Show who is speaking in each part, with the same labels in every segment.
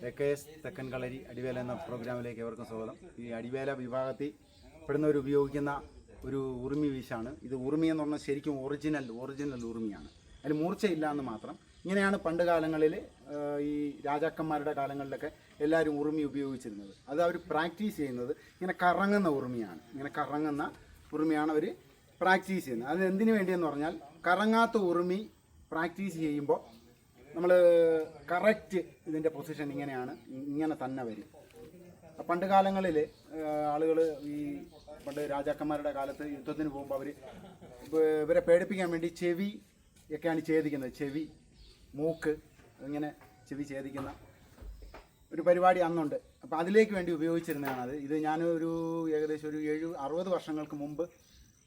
Speaker 1: AKS തെക്കൻ കളരി അടിവേല എന്ന പ്രോഗ്രാമിലേക്ക് ഏവർക്കും സ്വാഗതം. ഈ അടിവേല വിഭാഗത്തിൽ പെടുന്നവർ ഉപയോഗിക്കുന്ന ഒരു ഉറുമി വീശാണ്. ഇത് ഉറുമി എന്ന് പറഞ്ഞാൽ ശരിക്കും ഒറിജിനൽ ഉറുമിയാണ്. അതിൽ മൂർച്ചയില്ല എന്ന് മാത്രം. ഇങ്ങനെയാണ് പണ്ട് കാലങ്ങളിൽ ഈ രാജാക്കന്മാരുടെ കാലങ്ങളിലൊക്കെ എല്ലാവരും ഉറുമി ഉപയോഗിച്ചിരുന്നത്. അത് അവർ പ്രാക്ടീസ് ചെയ്യുന്നത് ഇങ്ങനെ കറങ്ങുന്ന ഉറുമിയാണ്. ഇങ്ങനെ കറങ്ങുന്ന ഉറുമിയാണ് അവർ പ്രാക്ടീസ് ചെയ്യുന്നത്. അത് എന്തിനു വേണ്ടിയെന്ന് പറഞ്ഞാൽ കറങ്ങാത്ത ഉറുമി പ്രാക്ടീസ് ചെയ്യുമ്പോൾ നമ്മൾ കറക്റ്റ് ഇതിൻ്റെ പൊസിഷൻ ഇങ്ങനെ തന്നെ വരും. പണ്ട് കാലങ്ങളിൽ ആളുകൾ ഈ പണ്ട് രാജാക്കന്മാരുടെ കാലത്ത് യുദ്ധത്തിന് പോകുമ്പോൾ അവർ ഇവരെ പേടിപ്പിക്കാൻ വേണ്ടി ചെവി ഒക്കെയാണ് ഛേദിക്കുന്നത്. ചെവി, മൂക്ക്, ഇങ്ങനെ ചെവി ഛേദിക്കുന്ന ഒരു പരിപാടി അന്നുണ്ട്. അപ്പോൾ അതിലേക്ക് വേണ്ടി ഉപയോഗിച്ചിരുന്നതാണത്. ഇത് ഞാനൊരു ഏകദേശം ഒരു 60 വർഷങ്ങൾക്ക് മുമ്പ്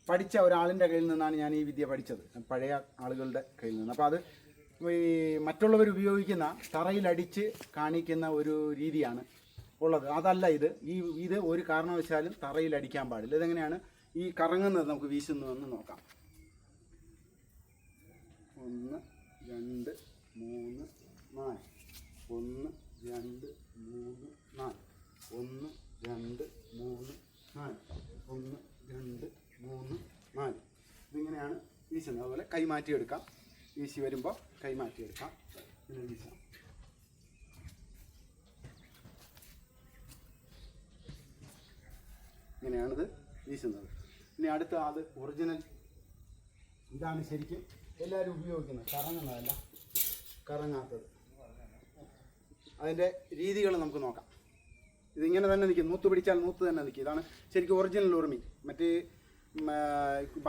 Speaker 1: പഠിച്ച ഒരാളിൻ്റെ കയ്യിൽ നിന്നാണ് ഞാൻ ഈ വിദ്യ പഠിച്ചത്, പഴയ ആളുകളുടെ കയ്യിൽ നിന്ന്. അപ്പോൾ അത് ഈ മറ്റുള്ളവർ ഉപയോഗിക്കുന്ന തറയിലടിച്ച് കാണിക്കുന്ന ഒരു രീതിയാണ് ഉള്ളത്. അതല്ല ഇത് ഒരു കാരണവശാലും തറയിലടിക്കാൻ പാടില്ല. ഇതെങ്ങനെയാണ് ഈ കറങ്ങുന്നത് നമുക്ക് വീശുന്നതെന്ന് നോക്കാം. 1 2 3 4 1 2 3 4 1 2 3 4 1 2 3 4 ഇതിങ്ങനെയാണ് വീശുന്നത്. അതുപോലെ കൈമാറ്റിയെടുക്കാം. വീശി വരുമ്പോൾ കൈമാറ്റിയെടുക്കാം. ഇങ്ങനെ വീശാം. ഇങ്ങനെയാണിത് വീശുന്നത്. ഇനി അടുത്ത അത് ഒറിജിനൽ. ഇതാണ് ശരിക്കും എല്ലാവരും ഉപയോഗിക്കുന്നത്. കറങ്ങുന്നതല്ല, കറങ്ങാത്തത്. അതിൻ്റെ രീതികൾ നമുക്ക് നോക്കാം. ഇതിങ്ങനെ തന്നെ നിൽക്കും. നൂത്ത് പിടിച്ചാൽ നൂത്ത് തന്നെ നിൽക്കും. ഇതാണ് ശരിക്കും ഒറിജിനൽ ഉറുമി. മറ്റ്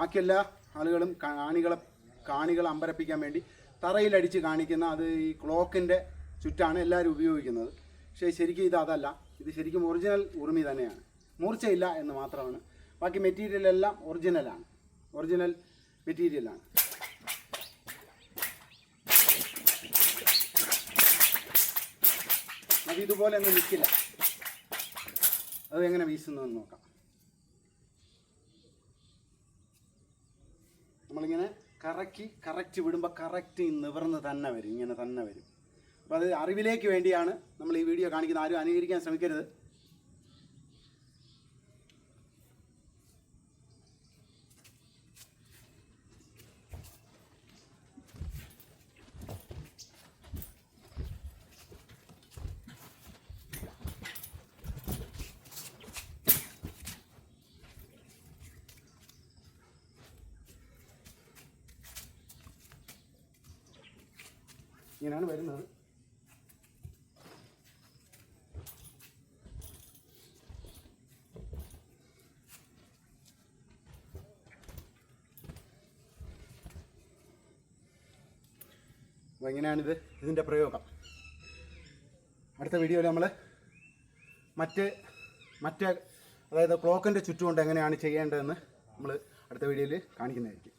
Speaker 1: ബാക്കിയെല്ലാ ആളുകളും കാണികളെ അമ്പരപ്പിക്കാൻ വേണ്ടി തറയിലടിച്ച് കാണിക്കുന്ന അത് ഈ ക്ലോക്കിൻ്റെ ചുറ്റാണ് എല്ലാവരും ഉപയോഗിക്കുന്നത്. പക്ഷേ ശരിക്കും അതല്ല. ഇത് ശരിക്കും ഒറിജിനൽ ഉറുമി തന്നെയാണ്. മൂർച്ചയില്ല എന്ന് മാത്രമാണ്. ബാക്കി മെറ്റീരിയലെല്ലാം ഒറിജിനൽ മെറ്റീരിയലാണ്. അത് ഇതുപോലെ ഒന്നും നിൽക്കില്ല. അത് എങ്ങനെ വീശുന്നതെന്ന് നോക്കാം. നമ്മളിങ്ങനെ കറക്റ്റ് വിടുമ്പോൾ കറക്റ്റ് നിവർന്ന് തന്നെ വരും. ഇങ്ങനെ തന്നെ വരും. അപ്പോൾ അത് അറിവിലേക്ക് വേണ്ടിയാണ് നമ്മൾ ഈ വീഡിയോ കാണിക്കുന്നത്. ആരും അനുകരിക്കാൻ ശ്രമിക്കരുത്. ഇങ്ങനെയാണ് വരുന്നത്. അപ്പോൾ ഇങ്ങനെയാണിത് ഇതിൻ്റെ പ്രയോഗം. അടുത്ത വീഡിയോയിൽ നമ്മൾ മറ്റ് അതായത് ക്ലോക്കിൻ്റെ ചുറ്റുകൊണ്ട് എങ്ങനെയാണ് ചെയ്യേണ്ടതെന്ന് നമ്മൾ അടുത്ത വീഡിയോയിൽ കാണിക്കുന്നതായിരിക്കും.